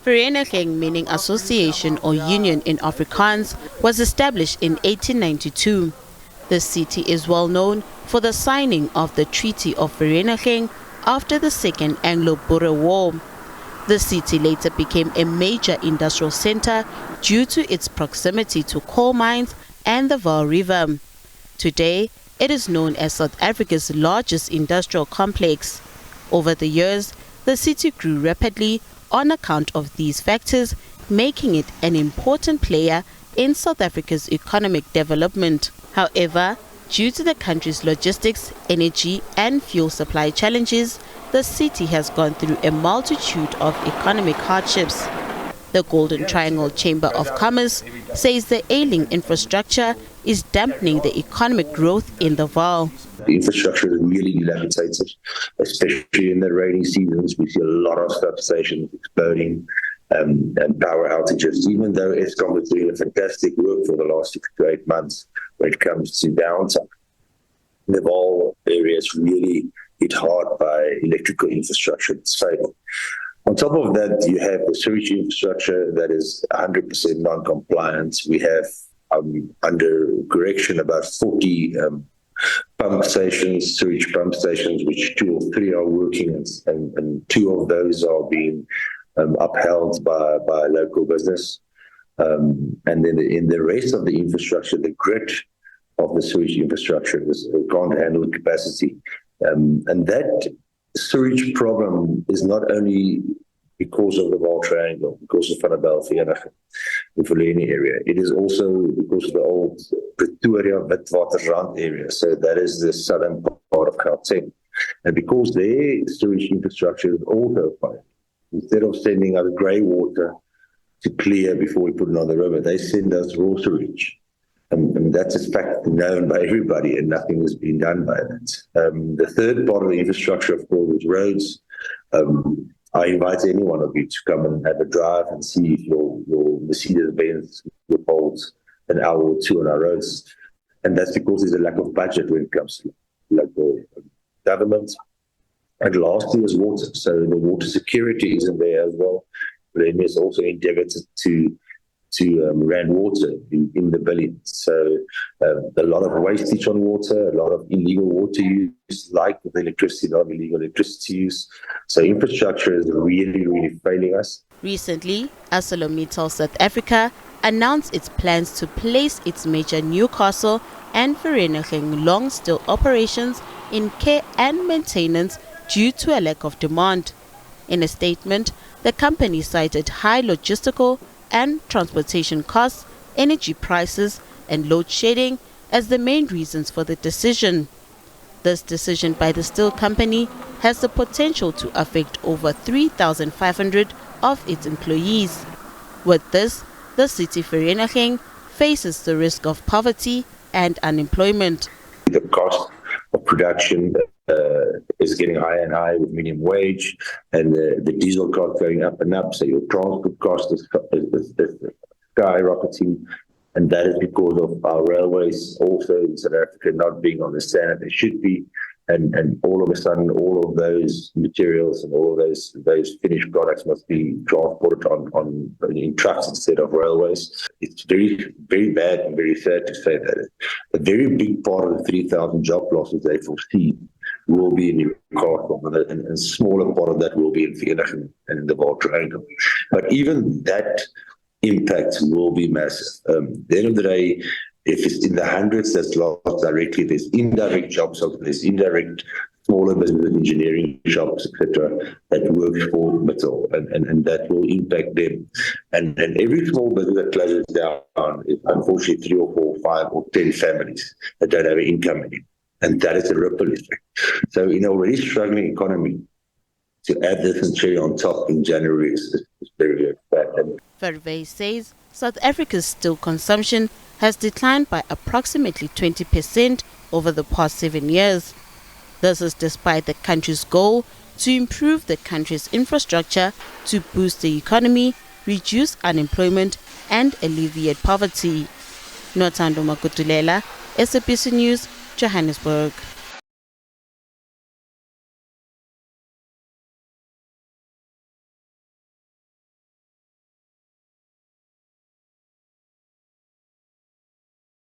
Vereeniging, meaning association or union in Afrikaans, was established in 1892. The city is well known for the signing of the Treaty of Vereeniging after the Second Anglo-Boer War. The city later became a major industrial center due to its proximity to coal mines and the Vaal River. Today, it is known as South Africa's largest industrial complex. Over the years, the city grew rapidly on account of these factors, making it an important player in South Africa's economic development. However, due to the country's logistics, energy and fuel supply challenges, the city has gone through a multitude of economic hardships. The Golden Triangle Chamber of Commerce says the ailing infrastructure is dampening the economic growth in the Vaal. The infrastructure is really dilapidated, especially in the rainy seasons. We see a lot of substations exploding and power outages, even though Eskom is doing a fantastic work for the last 6 to 8 months when it comes to downtime. The Vaal area is really hit hard by electrical infrastructure that's failing. On top of that, you have the sewage infrastructure that is 100% non-compliant. We have, under correction, about 40 pump stations, sewage pump stations, which 2 or 3 are working, and 2 of those are being upheld by local business. And then in the rest of the infrastructure, the grid of the sewage infrastructure can't handle the capacity. And that sewage problem is not only because of the Vaal Triangle, because of Vereeniging, the Vereeniging area. It is also because of the old Pretoria Witwatersrand area. So that is the southern part of Gauteng. And because their sewage infrastructure is also fine, instead of sending us grey water to clear before we put it on the river, they send us raw sewage. And that's a fact known by everybody, and nothing has been done by that. The third part of the infrastructure, of course, is roads. I invite any one of you to come and have a drive and see if your Mercedes-Benz holds an hour or 2 on our roads. And that's because there's a lack of budget when it comes to local government. And lastly is water. So the water security isn't there as well. But then there's also endeavored to run water in the billions. So a lot of wastage on water, a lot of illegal water use, like with electricity, not illegal electricity use. So infrastructure is really, really failing us. Recently, ArcelorMittal South Africa announced its plans to place its major Newcastle and Vereeniging long steel operations in care and maintenance due to a lack of demand. In a statement, the company cited high logistical and transportation costs, energy prices, and load shedding as the main reasons for the decision. This decision by the steel company has the potential to affect over 3,500 of its employees. With this, the city Vereeniging faces the risk of poverty and unemployment. The cost of production is getting higher and higher with minimum wage, and the diesel cost going up and up. So your transport cost is skyrocketing, and that is because of our railways also in South Africa not being on the standard they should be. And all of a sudden, all of those materials and all of those finished products must be transported in trucks instead of railways. It's very, very bad and very sad to say that a very big part of the 3,000 job losses they foresee will be in Newcastle, and a smaller part of that will be in Vereeniging and in the Vaal Triangle. But even that impact will be massive. At the end of the day, if it's in the hundreds, that's lost directly. There's indirect jobs, there's indirect smaller business engineering shops, etc., that work for Mittal, and that will impact them. And every small business that closes down is unfortunately 3 or 4, 5 or 10 families that don't have an income anymore. And that is a ripple effect. So in an already struggling economy, to add this and cherry on top in January is very, very bad. Verve says South Africa's steel consumption has declined by approximately 20% over the past 7 years. This is despite the country's goal to improve the country's infrastructure to boost the economy, reduce unemployment, and alleviate poverty. Nothando Makutulela, SABC News, Johannesburg.